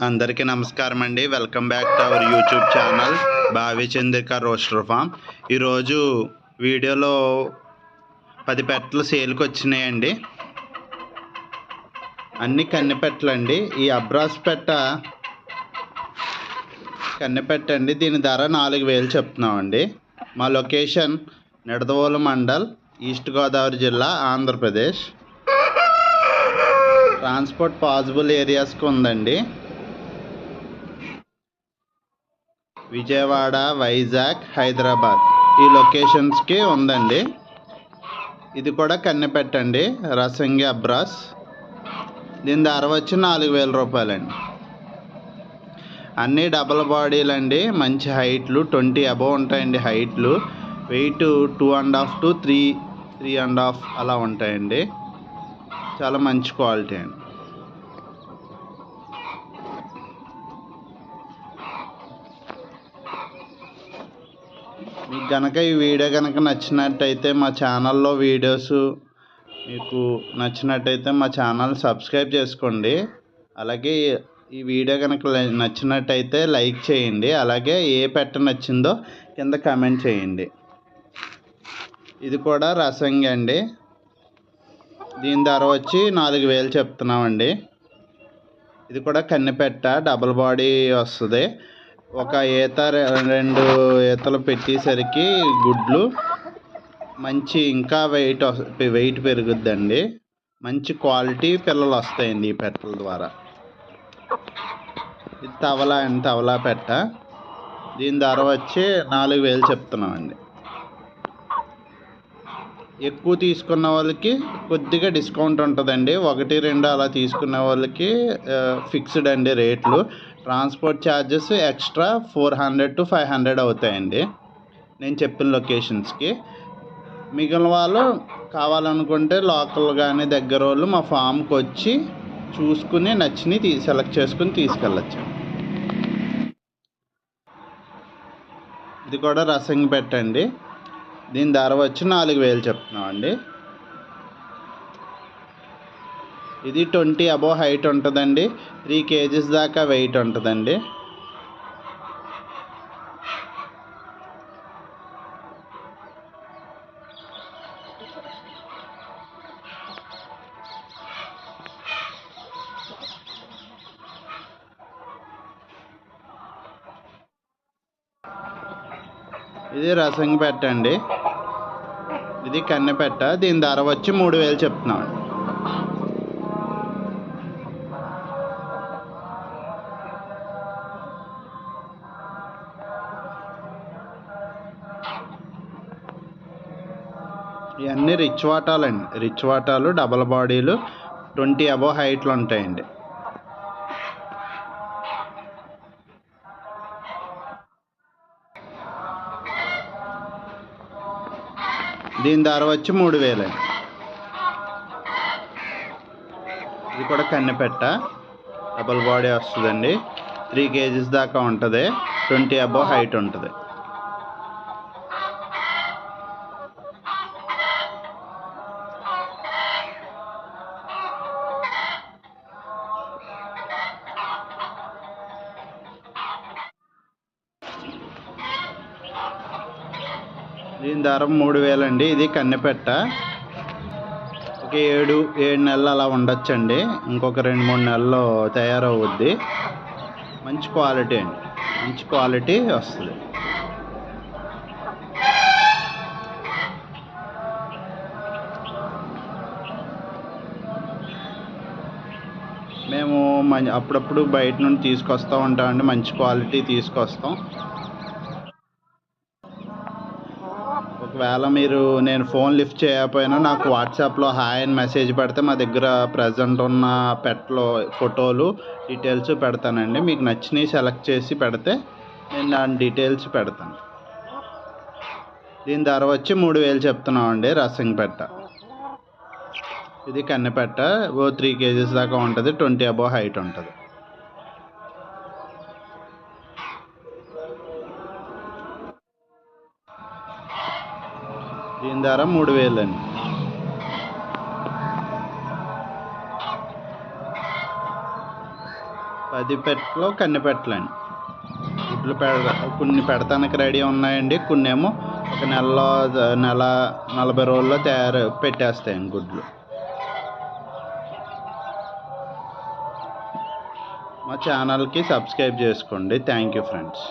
అందరికీ నమస్కారం అండి. Welcome back to our YouTube channel భావి చంద్రిక రోస్టర్ ఫామ్. ఈరోజు వీడియోలో 10 పెట్టలు సేల్కి వచ్చినాయండి. అన్ని కన్నెపెట్టలండి. ఈ అబ్రాస్ పెట్ట కన్నెపెట్ట అండి. దీని ధర 4000 చెప్తున్నామండి. మా లొకేషన్ నిడదవోలు మండల్, ఈస్ట్ గోదావరి జిల్లా, ఆంధ్రప్రదేశ్. ట్రాన్స్పోర్ట్ పాసిబుల్ ఏరియాస్కి ఉందండి. విజయవాడ, వైజాగ్, హైదరాబాద్ ఈ లొకేషన్స్కి ఉందండి. ఇది కూడా కన్నెపెట్టండి, రసంగి అబ్రాస్. దీని ధర వచ్చి 4000 రూపాయలండి. అన్నీ డబల్ బాడీలు అండి. మంచి హైట్లు 20 అబవ్ ఉంటాయండి. హైట్లు వెయిట్ 2.5 to 3.5 అలా ఉంటాయండి. చాలా మంచి క్వాలిటీ అండి. మీకు కనుక ఈ వీడియో కనుక నచ్చినట్టయితే మా ఛానల్లో వీడియోస్ మీకు నచ్చినట్టయితే మా ఛానల్ సబ్స్క్రైబ్ చేసుకోండి. అలాగే ఈ వీడియో కనుక నచ్చినట్టయితే లైక్ చేయండి. అలాగే ఏ పెట్ట నచ్చిందో కింద కామెంట్ చేయండి. ఇది కూడా రసంగి అండి. దీని ధర వచ్చి 4000 చెప్తున్నామండి. ఇది కూడా కన్నెపెట్ట, డబుల్ బాడీ వస్తుంది. ఒక ఈత 2 ఈతలు పెట్టేసరికి గుడ్లు మంచి ఇంకా వెయిట్ పెరుగుద్దండి. మంచి క్వాలిటీ పిల్లలు వస్తాయండి ఈ పెట్టల ద్వారా. ఇది తవలా పెట్ట. దీని ధర వచ్చి 4000 చెప్తున్నామండి. ఎక్కువ తీసుకున్న వాళ్ళకి కొద్దిగా డిస్కౌంట్ ఉంటుందండి. 1-2 అలా తీసుకునే వాళ్ళకి ఫిక్స్డ్ అండి రేట్లు. ట్రాన్స్పోర్ట్ ఛార్జెస్ ఎక్స్ట్రా 400 to 500 అవుతాయండి నేను చెప్పిన లొకేషన్స్కి. మిగిలిన వాళ్ళు కావాలనుకుంటే లోకల్ కానీ దగ్గర వాళ్ళు మా ఫామ్కి వచ్చి చూసుకుని నచ్చిని సెలెక్ట్ చేసుకుని తీసుకెళ్ళచ్చు. ఇది కూడా రసంగి పెట్టండి. దీని ధర వచ్చి 4000 చెప్తున్నామండి. ఇది 20 అబవ్ హైట్ ఉంటుందండి. 3 kgs దాకా వెయిట్ ఉంటుందండి. ఇది రసంగి పెట్టండి. ఇది కన్నెపెట్ట. దీని ధర వచ్చి 3000 చెప్తున్నాం. ఇవన్నీ రిచ్ వాటాలండి. రిచ్ వాటాలు, డబల్ బాడీలు, 20 అబవ్ హైట్లు ఉంటాయండి. దీని ధర వచ్చి 3000 అండి. ఇది కూడా కన్నెపెట్ట, డబల్ బాడీ వస్తుందండి. 3 kgs దాకా ఉంటుంది. 20 అబవ్ హైట్ ఉంటుంది. దీని ధర 3000 అండి. ఇది కన్నెపెట్ట. ఒక 7 నెలలు అలా ఉండొచ్చండి. ఇంకొక 2-3 నెలల్లో తయారవుద్ది. మంచి క్వాలిటీ అండి. మంచి క్వాలిటీ వస్తుంది. మేము అప్పుడప్పుడు బయట నుండి తీసుకొస్తూ ఉంటామండి. మంచి క్వాలిటీ తీసుకొస్తాం. ఒకవేళ నేను ఫోన్ లిఫ్ట్ చేయకపోయినా నాకు వాట్సాప్లో హాయ్ అని మెసేజ్ పెడితే మా దగ్గర ప్రజెంట్ ఉన్న పెట్లో ఫోటోలు, డీటెయిల్స్ పెడతానండి. మీకు నచ్చినవి సెలెక్ట్ చేసి పెడితే నేను దాని డీటెయిల్స్ పెడతాను. దీని ధర వచ్చి 3000 చెప్తున్నామండి. రసంగి పెట్ట. ఇది కన్నెపెట్ట. 3 kgs దాకా ఉంటుంది. 20 అబవ్ హైట్ ఉంటుంది. దీని ధర 3000 అండి. 10 పెట్టలో కన్ని పెట్టలండి. గుడ్లు కొన్ని పెడతానికి రెడీ ఉన్నాయండి. కొన్ని ఏమో ఒక నెల 40 రోజుల్లో పెట్టేస్తాయండి గుడ్లు. మా ఛానల్కి సబ్స్క్రైబ్ చేసుకోండి. Thank you friends.